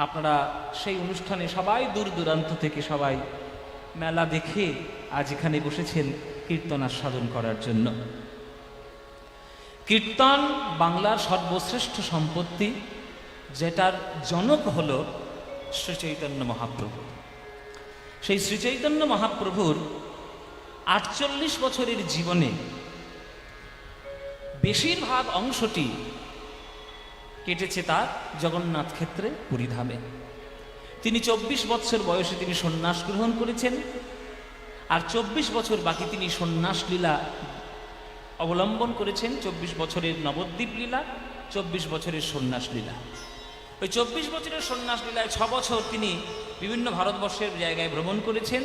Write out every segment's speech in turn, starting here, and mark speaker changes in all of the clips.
Speaker 1: আপনারা সেই অনুষ্ঠানে সবাই দূর দূরান্ত থেকে সবাই মেলা দেখে আজ এখানে বসেছেন কীর্তন আস্বাদন করার জন্য। কীর্তন বাংলার সর্বশ্রেষ্ঠ সম্পত্তি, যেটার জনক হল শ্রী চৈতন্য মহাপ্রভু। সেই শ্রী চৈতন্য মহাপ্রভুর ৪৮ বছরের জীবনে বেশিরভাগ অংশটি কেটেছে তার জগন্নাথ ক্ষেত্রে পুরীধামে। তিনি ২৪ বছর বয়সে তিনি সন্ন্যাস গ্রহণ করেছেন, আর ২৪ বছর বাকি তিনি সন্ন্যাস লীলা অবলম্বন করেছেন। ২৪ বছরের নবদ্বীপ লীলা, ২৪ বছরের সন্ন্যাস লীলা। ওই ২৪ বছরের সন্ন্যাস লীলায় ৬ বছর তিনি বিভিন্ন ভারতবর্ষের জায়গায় ভ্রমণ করেছেন,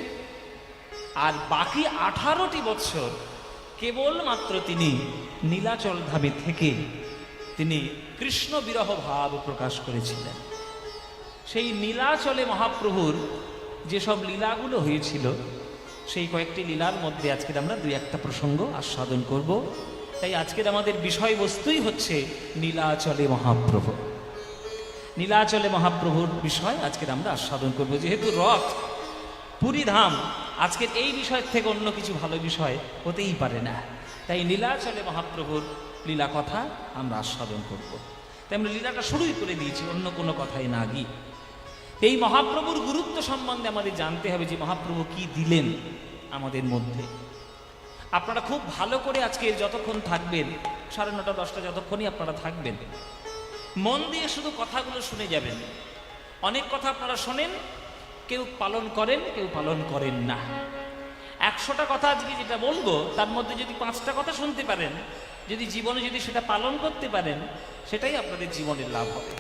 Speaker 1: আর বাকি ১৮টি বছর কেবলমাত্র তিনি নীলাচল ধামে থেকে তিনি কৃষ্ণ বিরহ ভাব প্রকাশ করেছিলেন। সেই নীলাচলে মহাপ্রভুর যেসব লীলাগুলো হয়েছিল, সেই কয়েকটি লীলার মধ্যে আজকের আমরা দুই একটা প্রসঙ্গ আস্বাদন করব। তাই আজকের আমাদের বিষয়বস্তুই হচ্ছে নীলাচলে মহাপ্রভু। নীলাচলে মহাপ্রভুর বিষয় আজকের আমরা আস্বাদন করব। যেহেতু রথ, পুরীধাম, আজকের এই বিষয়ের থেকে অন্য কিছু ভালো বিষয় হতেই পারে না। তাই নীলাচলে মহাপ্রভুর লীলা কথা আমরা আস্বাদন করব। তাই আমরা লীলাটা শুরুই করে দিয়েছি, অন্য কোনো কথাই না গিয়ে। এই মহাপ্রভুর গুরুত্ব সম্বন্ধে আমাদের জানতে হবে যে মহাপ্রভু কি দিলেন আমাদের মধ্যে। আপনারা খুব ভালো করে আজকে যতক্ষণ থাকবেন, ৯:৩০ ১০টা যতক্ষণই আপনারা থাকবেন, মন দিয়ে শুধু কথাগুলো শুনে যাবেন। অনেক কথা আপনারা শোনেন, কেউ পালন করেন, কেউ পালন করেন না। ১০০টা কথা আজকে যেটা বলবো, তার মধ্যে যদি ৫টা কথা শুনতে পারেন, যদি জীবনে যদি সেটা পালন করতে পারেন, সেটাই আপনাদের জীবনের লাভ হবে।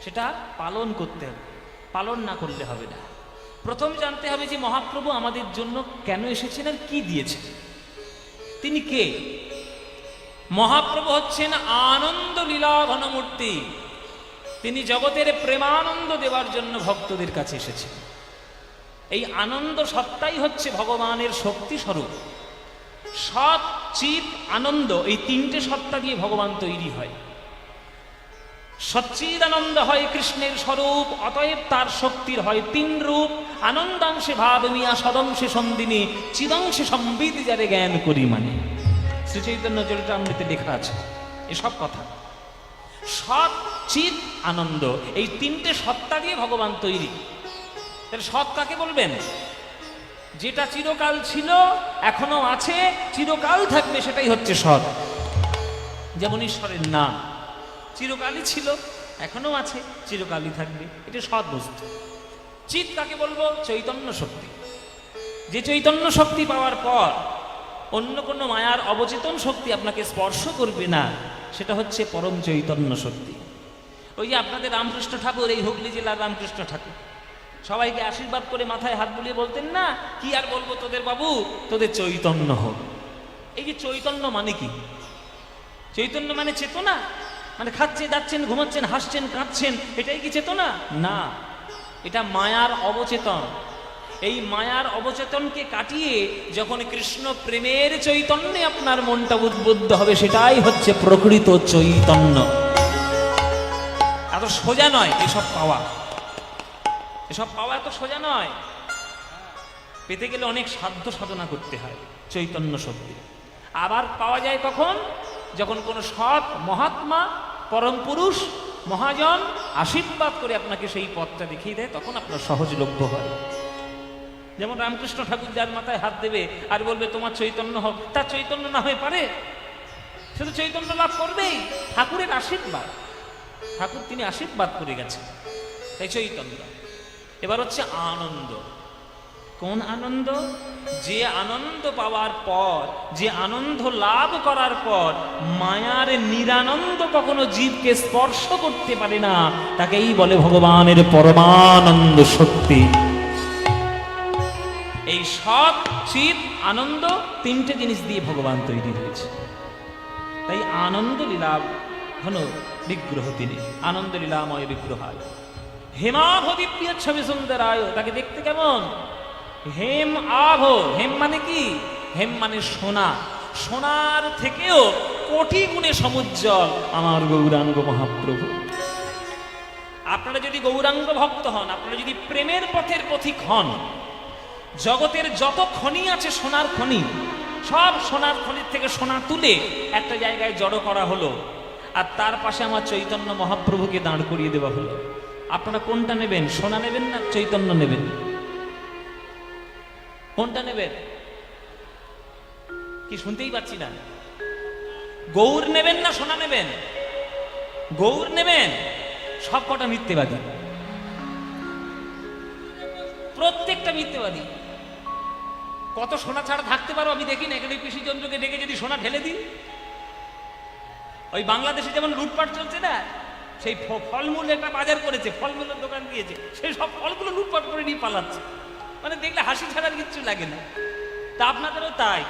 Speaker 1: সেটা পালন করতে হবে, পালন না করলে হবে না। প্রথম জানতে হবে যে মহাপ্রভু আমাদের জন্য কেন এসেছেন আর কি দিয়েছেন। তিনি কে? মহাপ্রভু হচ্ছেন আনন্দ লীলা ঘনমূর্তি। তিনি জগতের প্রেমানন্দ দেওয়ার জন্য ভক্তদের কাছে এসেছেন। এই আনন্দ সত্তাই হচ্ছে ভগবানের শক্তি স্বরূপ। সৎ, চিৎ, আনন্দ, এই তিনটে সত্তা দিয়ে ভগবান তৈরি হয়। সচ্চিদানন্দ হয় কৃষ্ণের স্বরূপ, অতএব তার শক্তির হয় ৩ রূপ। আনন্দাংশে ভাবমিয়া, সদংশে সন্দিনী, চিদংশে সম্বিত যারে জ্ঞান করি মানে। শ্রী চৈতন্য চরিতামৃতে লেখা আছে এসব কথা। সৎ, চিৎ, আনন্দ, এই তিনটে সত্তা দিয়ে ভগবান তৈরি। তাহলে সৎ কাকে বলবেন? যেটা চিরকাল ছিল, এখনো আছে, চিরকাল থাকবে, সেটাই হচ্ছে সৎ। যেমন ঈশ্বরের নাম চিরকালই ছিল, এখনো আছে, চিরকালই থাকবে, এটা সৎ বস্তু। চিৎ কাকে বলবো? চৈতন্য শক্তি। যে চৈতন্য শক্তি পাওয়ার পর অন্য কোনো মায়ার অবচেতন শক্তি আপনাকে স্পর্শ করবে না, সেটা হচ্ছে পরম চৈতন্য শক্তি। ওই যে আপনাদের রামকৃষ্ণ ঠাকুর, এই হুগলি জেলার রামকৃষ্ণ ঠাকুর, সবাইকে আশীর্বাদ করে মাথায় হাত বুলিয়ে বলতেন না, কি আর বলবো তোদের বাবু, তোদের চৈতন্য হোক। এই যে চৈতন্য মানে কি? চৈতন্য মানে চেতনা, মানে খাচ্ছেন, যাচ্ছেন, ঘুমাচ্ছেন, হাসছেন, কাঁদছেন, এটাই কি চেতনা? না, এটা মায়ার অবচেতন। এই মায়ার অবচেতনকে কাটিয়ে যখন কৃষ্ণ প্রেমের চৈতন্যে আপনার মনটা উদ্বুদ্ধ হবে, সেটাই হচ্ছে প্রকৃত চৈতন্য। এত সোজা নয় এসব পাওয়া, এসব পাওয়া এত সোজা নয়। পেতে গেলে অনেক সাধ্য সাধনা করতে হয় চৈতন্য শক্তি। আবার পাওয়া যায় কখন? যখন কোনো সৎ মহাত্মা, পরম পুরুষ, মহাজন আশীর্বাদ করে আপনাকে সেই পথটা দেখিয়ে দেয়, তখন আপনার সহজলভ্য হয়। যেমন রামকৃষ্ণ ঠাকুর যার মাথায় হাত দেবে আর বলবে তোমার চৈতন্য হোক, তার চৈতন্য না হয়ে পারে? শুধু চৈতন্য লাভ করবেই, ঠাকুরের আশীর্বাদ। ঠাকুর তিনি আশীর্বাদ করে গেছেন, তাই চৈতন্য। এবার হচ্ছে আনন্দ। কোন আনন্দ? যে আনন্দ পাওয়ার পর, যে আনন্দ লাভ করার পর মায়ার নিরানন্দ কখনো জীবকে স্পর্শ করতে পারে না, তাকেই বলে ভগবানের পরমানন্দ শক্তি। এই সৎ, চিৎ, আনন্দ, তিনটে জিনিস দিয়ে ভগবান তৈরি হয়েছে। তাই আনন্দ লীলা ঘন বিগ্রহ তিনি, আনন্দ লীলাময় বিগ্রহায়। হেমাভ দিব্য ছবি সুন্দরায়, তাকে দেখতে কেমন? হেম আভ, হেম মানে কি? হেম মানে সোনা। সোনার থেকেও কোটি গুণে সমুজ্জ্বল আমার গৌরাঙ্গ মহাপ্রভু। আপনারা যদি গৌরাঙ্গ ভক্ত হন, আপনারা যদি প্রেমের পথের পথিক হন, জগতের যত খনি আছে সোনার খনি, সব সোনার খনির থেকে সোনা তুলে একটা জায়গায় জড়ো করা হলো, আর তার পাশে আমার চৈতন্য মহাপ্রভুকে দাঁড় করিয়ে দেওয়া হলো। আপনারা কোনটা নেবেন? সোনা নেবেন না চৈতন্য নেবেন? কোনটা নেবেন? কি শুনতেই পাচ্ছি না। গৌর নেবেন না সোনা নেবেন? গৌর নেবেন। সব কটা মিথ্যেবাদী, প্রত্যেকটা মিথ্যেবাদী। কত সোনা ছাড়া থাকতে পারো আমি দেখি না। এখানে পিসি চন্দ্রকে ডেকে যদি সোনা ঢেলে দিই, ওই বাংলাদেশে যেমন লুটপাট চলছে না, সেই ফলমূল একটা বাজার করেছে, ফলমূলের দোকান দিয়েছে, সেই সব ফলগুলো লুটপাট করে নিয়ে পালাচ্ছে। মানে দেখলে হাসি ছাড়ার কিচ্ছু লাগে না। তা আপনাদেরও তাই।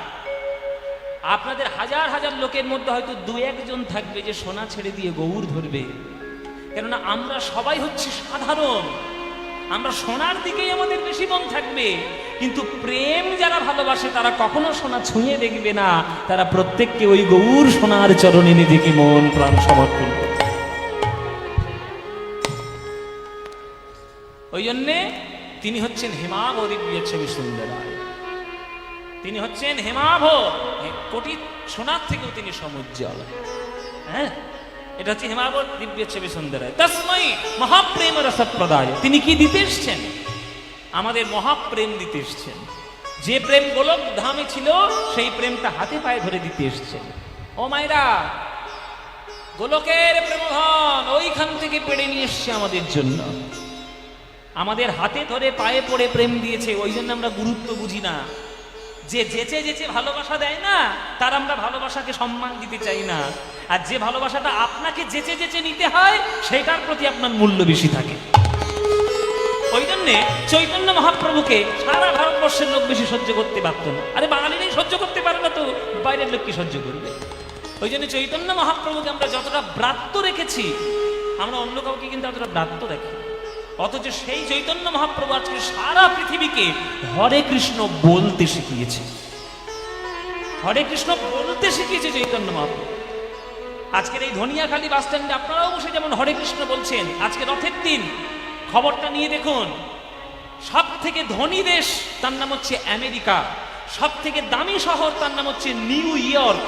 Speaker 1: আপনাদের হাজার হাজার লোকের মধ্যে হয়তো দু একজন থাকবে যে সোনা ছেড়ে দিয়ে গৌর ধরবে। কেননা আমরা সবাই হচ্ছে সাধারণ, আমরা সোনার দিকেই আমাদের বেশি মন থাকবে। কিন্তু প্রেম যারা ভালোবাসে তারা কখনো সোনা ছুঁয়ে দেখবে না, তারা প্রত্যেককে ওই গৌর সোনার চরণে নিজেকে মন প্রাণ সমর্পণ করে। ওই জন্যে তিনি হচ্ছেন হেমাভ দিব্য ছবি সুন্দরায়। তিনি হচ্ছেন হেমাভ, কোটি সোনার থেকেও তিনি সমুজ্জ্বল। হ্যাঁ, এটা হচ্ছে হেমাভ দিব্য ছবি সুন্দরায়। তস্মৈ মহাপ্রেম রসপ্রদায়। তিনি কি দিতে এসছেন? আমাদের মহাপ্রেম দিতে এসছেন। যে প্রেম গোলক ধামে ছিল সেই প্রেমটা হাতে পায়ে ধরে দিতে এসছেন। ও মায়েরা, গোলকের প্রেমধন ওইখান থেকে পেড়ে নিয়ে এসছে আমাদের জন্য। আমাদের হাতে ধরে পায়ে পড়ে প্রেম দিয়েছে। ওই জন্য আমরা গুরুত্ব বুঝি না। যে যেচে যেচে ভালোবাসা দেয় না, তার আমরা ভালোবাসাকে সম্মান দিতে চাই না। আর যে ভালোবাসাটা আপনাকে যেচে যেচে নিতে হয়, সেটার প্রতি আপনার মূল্য বেশি থাকে। ওই জন্যে চৈতন্য মহাপ্রভুকে সারা ভারতবর্ষের লোক বেশি সহ্য করতে পারত না। আরে বাঙালিরাই সহ্য করতে পারে না, তো বাইরের লোক কি সহ্য করবে? ওই জন্য চৈতন্য মহাপ্রভুকে আমরা যতটা ব্রাত্য রেখেছি, আমরা অন্য কাউকে কিন্তু অতটা ব্রাত্য রাখি। অথচ সেই চৈতন্য মহাপ্রভু আজকে সারা পৃথিবীকে হরে কৃষ্ণ বলতে শিখিয়েছে। হরে কৃষ্ণ বলতে শিখিয়েছে চৈতন্য মহাপ্রভু। আজকের এই ধনিয়াখালী বাস স্ট্যান্ডে আপনারাও বসে যেমন হরে কৃষ্ণ বলছেন। আজকে রথের দিন, খবরটা নিয়ে দেখুন, সব থেকে ধনী দেশ তার নাম হচ্ছে আমেরিকা, সব থেকে দামি শহর তার নাম হচ্ছে নিউ ইয়র্ক।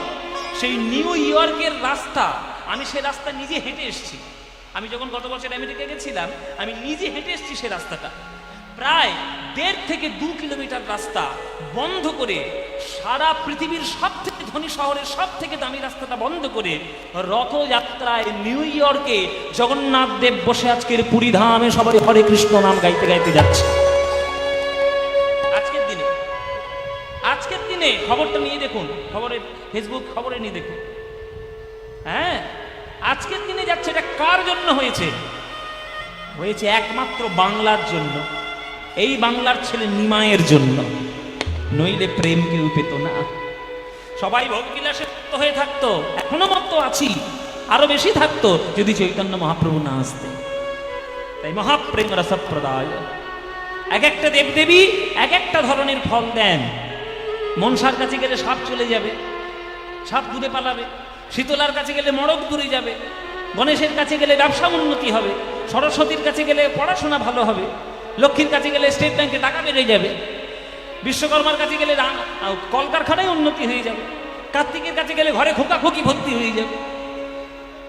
Speaker 1: সেই নিউ ইয়র্কের রাস্তা, আমি সে রাস্তা নিজে হেঁটে এসেছি। আমি যখন গত বছর আমেরিকা গেছিলাম, আমি নিজে হেঁটে এসেছি সে রাস্তাটা। প্রায় 1.5 থেকে 2 কিলোমিটার রাস্তা বন্ধ করে, সারা পৃথিবীর সব থেকে ধনী শহরের সব থেকে দামি রাস্তাটা বন্ধ করে রথযাত্রায় নিউ ইয়র্কে জগন্নাথ দেব বসে আজকের পুরী ধামে সবাই হরে কৃষ্ণ নাম গাইতে গাইতে যাচ্ছে। আজকের দিনে খবরটা নিয়ে দেখুন, খবরের ফেসবুক খবরে নিয়ে দেখুন। হ্যাঁ, আজকের দিনে যাচ্ছে। এটা কার জন্য হয়েছে? হয়েছে একমাত্র বাংলার জন্য, এই বাংলার ছেলে নিমায়ের জন্য। নইলে প্রেম কেউ পেত না। সবাই ভোগবিলাসে মত্ত হয়ে থাকতো, এখনো মত্ত আছি, আরো বেশি থাকতো যদি চৈতন্য মহাপ্রভু না আসতে। তাই মহাপ্রেম রসপ্রদায়। এক একটা দেবদেবী এক একটা ধরনের ফল দেন। মনসার কাছে গেলে সাপ চলে যাবে, সাপ দূরে পালাবে। শীতলার কাছে গেলে মড়ক দূরে যাবে। গণেশের কাছে গেলে ব্যবসা উন্নতি হবে। সরস্বতীর কাছে গেলে পড়াশোনা ভালো হবে। লক্ষ্মীর কাছে গেলে স্টেট ব্যাংকে টাকা বেড়ে যাবে। বিশ্বকর্মার কাছে গেলে কলকারখানায় উন্নতি হয়ে যাবে। কার্তিকের কাছে গেলে ঘরে খোকাখুকি ভর্তি হয়ে যাবে।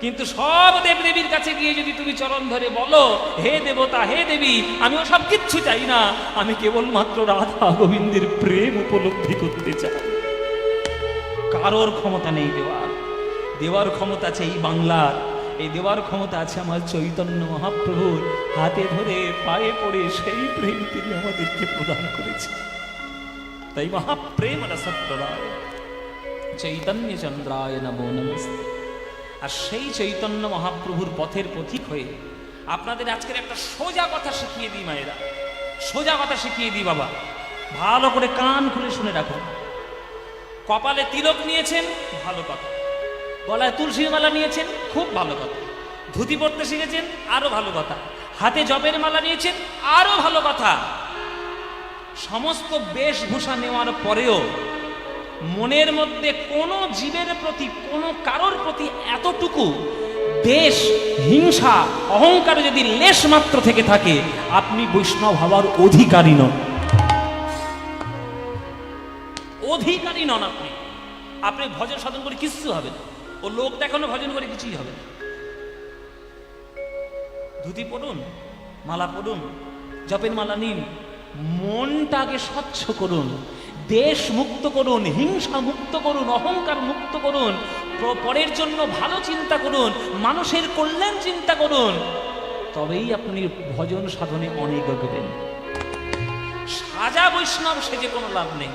Speaker 1: কিন্তু সব দেবদেবীর কাছে গিয়ে যদি তুমি চরণ ধরে বলো, হে দেবতা, হে দেবী, আমিও সব কিচ্ছু চাই না, আমি কেবলমাত্র রাধা গোবিন্দের প্রেম উপলব্ধি করতে চাই, কারোর ক্ষমতা নেই দেওয়ার। দেওয়ার ক্ষমতা আছে এই বাংলার, এই দেওয়ার ক্ষমতা আছে আমার চৈতন্য মহাপ্রভুর। হাতে ধরে পায়ে পড়ে সেই প্রেম তিনি আমাদেরকে প্রদান করেছে। তাই মহাপ্রেম রসপ্রদায় চৈতন্য চন্দ্রায় নমো নমস্তে। আর সেই চৈতন্য মহাপ্রভুর পথের পথিক হয়ে আপনাদের আজকের একটা সোজা কথা শিখিয়ে দিই মায়েরা, সোজা কথা শিখিয়ে দিই বাবা, ভালো করে কান খুলে শুনে রাখুন। কপালে তিলক নিয়েছেন, ভালো কথা। গলায় তুলসীর মালা নিয়েছেন, খুব ভালো কথা। ধুতি পড়তে শিখেছেন, আরো ভালো কথা। হাতে জপের মালা নিয়েছেন, আরো ভালো কথা। সমস্ত বেশভূষা নেওয়ার পরেও মনের মধ্যে কোনো জীবের প্রতি, কোনো কারোর প্রতি এতটুকু দেশ, হিংসা, অহংকার যদি লেশ মাত্র থেকে থাকে, আপনি বৈষ্ণব হওয়ার অধিকারী নন। অধিকারী নন আপনি। আপনি ভজন সাধন করে কিছু হবে না, ও লোক দেখানো ভজন করে কিছুই হবে না। ধুতি পড়ুন, মালা পড়ুন, জপের মালা নিন, মনটাকে স্বচ্ছ করুন, দেশ মুক্ত করুন, হিংসা মুক্ত করুন, অহংকার মুক্ত করুন, পরের জন্য ভালো চিন্তা করুন, মানুষের কল্যাণ চিন্তা করুন, তবেই আপনি ভজন সাধনে অনেক এগোবেন। সাজা বৈষ্ণব সেজে কোনো লাভ নেই।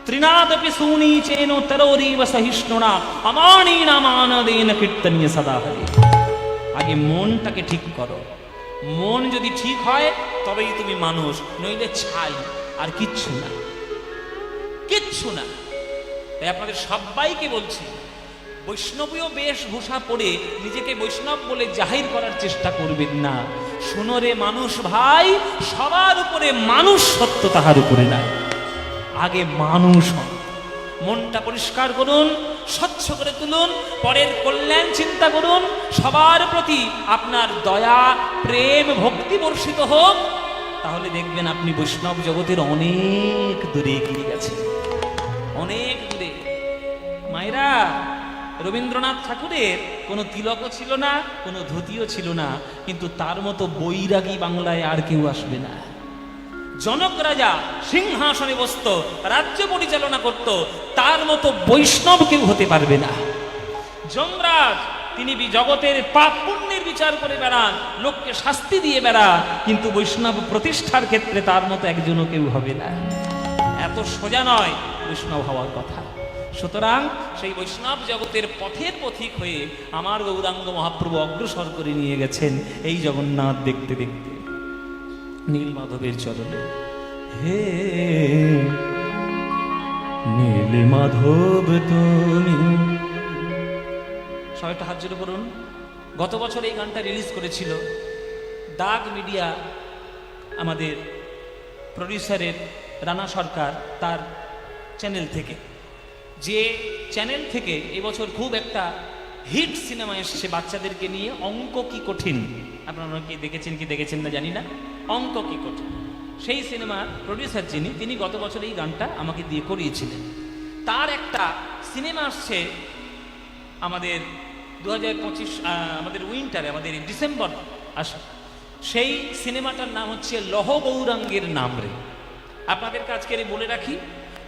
Speaker 1: ত্রিনাদপি সুনি চেন তরোরিব সহিষ্ণুনা অমানীনা মানদেন কীর্তনীয় সদা হরি। আগে মনটাকে ঠিক করো। মন যদি ঠিক হয় তবেই তুমি মানুষ, নইলে ছাই, আর কিচ্ছু না, কিচ্ছু না। তাই আপনাদের সবাইকে বলছি, বৈষ্ণবীয় বেশভূষা পরে নিজেকে বৈষ্ণব বলে জাহির করার চেষ্টা করবেন না। শোনো রে মানুষ ভাই, সবার উপরে মানুষ সত্য, তাহার উপরে না। আগে মানুষ হন, মনটা পরিষ্কার করুন, স্বচ্ছ করে তুলুন, পরের কল্যাণ চিন্তা করুন, সবার প্রতি আপনার দয়া, প্রেম, ভক্তি বর্ষিত হোক, তাহলে দেখবেন আপনি বৈষ্ণব জগতের অনেক দূরে এগিয়ে গেছেন, অনেক দূরে। মায়েরা, রবীন্দ্রনাথ ঠাকুরের কোনো তিলকও ছিল না, কোনো ধুতিও ছিল না, কিন্তু তার মতো বৈরাগী বাংলায় আর কেউ আসবে না। জনক রাজা সিংহাসনে বসত, রাজ্য পরিচালনা করত, তার মতো বৈষ্ণব কেউ হতে পারবে না। যমরাজ তিনি জগতের পাপ পুণ্যের বিচার করে বেড়ান, লোককে শাস্তি দিয়ে বেড়ান, কিন্তু বৈষ্ণব প্রতিষ্ঠার ক্ষেত্রে তার মতো একজনও কেউ হবে না। এত সোজা নয় বৈষ্ণব হওয়ার কথা। সুতরাং সেই বৈষ্ণব জগতের পথের পথিক হয়ে আমার গৌরাঙ্গ মহাপ্রভু অগ্রসর করে নিয়ে গেছেন এই জগন্নাথ দেখতে দেখতে নীলমাধবের চরণে। হে নীলমাধব তুমি, সবাই একটা হাত জোড় করুন। গত বছর এই গানটা রিলিজ করেছিল দাগ মিডিয়া, আমাদের প্রডিউসারের রানা সরকার, তার চ্যানেল থেকে। যে চ্যানেল থেকে এবছর খুব একটা হিট সিনেমা এসছে বাচ্চাদেরকে নিয়ে, অঙ্ক কি কঠিন। আপনারা কি দেখেছেন না জানি না, অঙ্ক কি কঠিন। সেই সিনেমার প্রডিউসার তিনি গত বছর এই গানটা আমাকে দিয়ে করিয়েছিলেন। তার একটা সিনেমা আসছে আমাদের 2025, আমাদের উইন্টারে, আমাদের ডিসেম্বর আসে। সেই সিনেমাটার নাম হচ্ছে লহ গৌরাঙ্গের নাম রে। আপনাদেরকে আজকের বলে রাখি,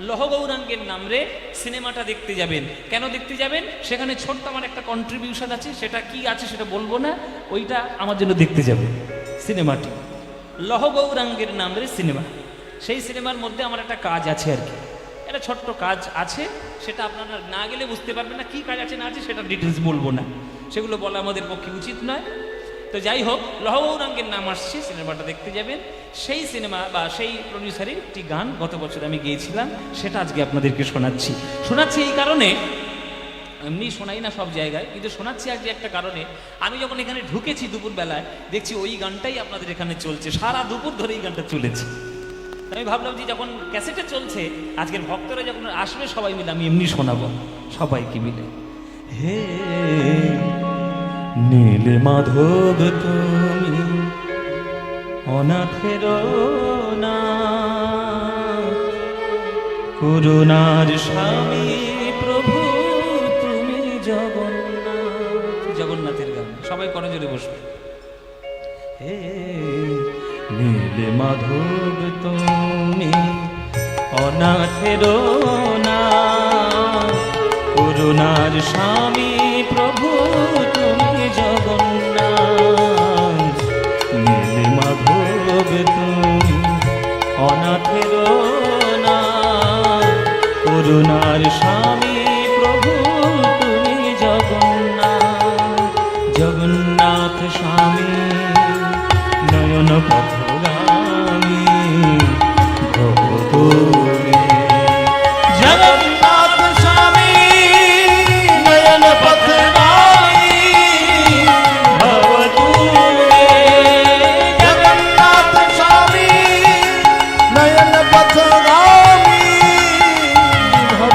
Speaker 1: লহ গৌরাঙ্গের নাম রে সিনেমাটা দেখতে যাবেন। কেন দেখতে যাবেন? সেখানে ছোট্ট আমার একটা কন্ট্রিবিউশন আছে, সেটা কি আছে সেটা বলবো না, ওইটা আমার জন্য দেখতে যাবেন। সিনেমাটি লহ গৌরাঙ্গের নাম রে সিনেমা। সেই সিনেমার মধ্যে আমার একটা কাজ আছে আর কি, একটা ছোট্ট কাজ আছে, সেটা আপনারা না গেলে বুঝতে পারবেন না কি কাজ আছে না আছে, সেটা ডিটেলস বলবো না, সেগুলো বলা আমাদের পক্ষে উচিত নয়। তো যাই হোক, লহ গৌরাঙ্গের নাম আসছে, সিনেমাটা দেখতে যাবেন। সেই সিনেমা বা সেই প্রডিউসারের একটি গান গত বছর আমি গেয়েছিলাম, সেটা আজকে আপনাদেরকে শোনাচ্ছি এই কারণে, এমনি শোনাই না সব জায়গায়, কিন্তু শোনাচ্ছি আজকে একটা কারণে। আমি যখন এখানে ঢুকেছি দুপুরবেলায়, দেখছি ওই গানটাই আপনাদের এখানে চলছে, সারা দুপুর ধরে এই গানটা চলেছে। আমি ভাবলাম যে যখন ক্যাসেটে চলছে, আজকের ভক্তরা যখন আসবে সবাই মিলে আমি এমনি শোনাবো সবাইকে মিলে। হে নীলমাধব তুমি অনাথের নাথ, করুণার স্বামী প্রভু তুমি জগন্নাথ। জগন্নাথের গান সবাই করে জোরে বসবে। হে নীলমাধব তুমি অনাথের নাথ, করুণার স্বামী প্রভু তুমি জগন্নাথ। নীলমাধব তুমি অনাথের নাথ, করুণার স্বামী প্রভু তুমি জগন্নাথ। জগন্নাথ স্বামী নয়ন পথ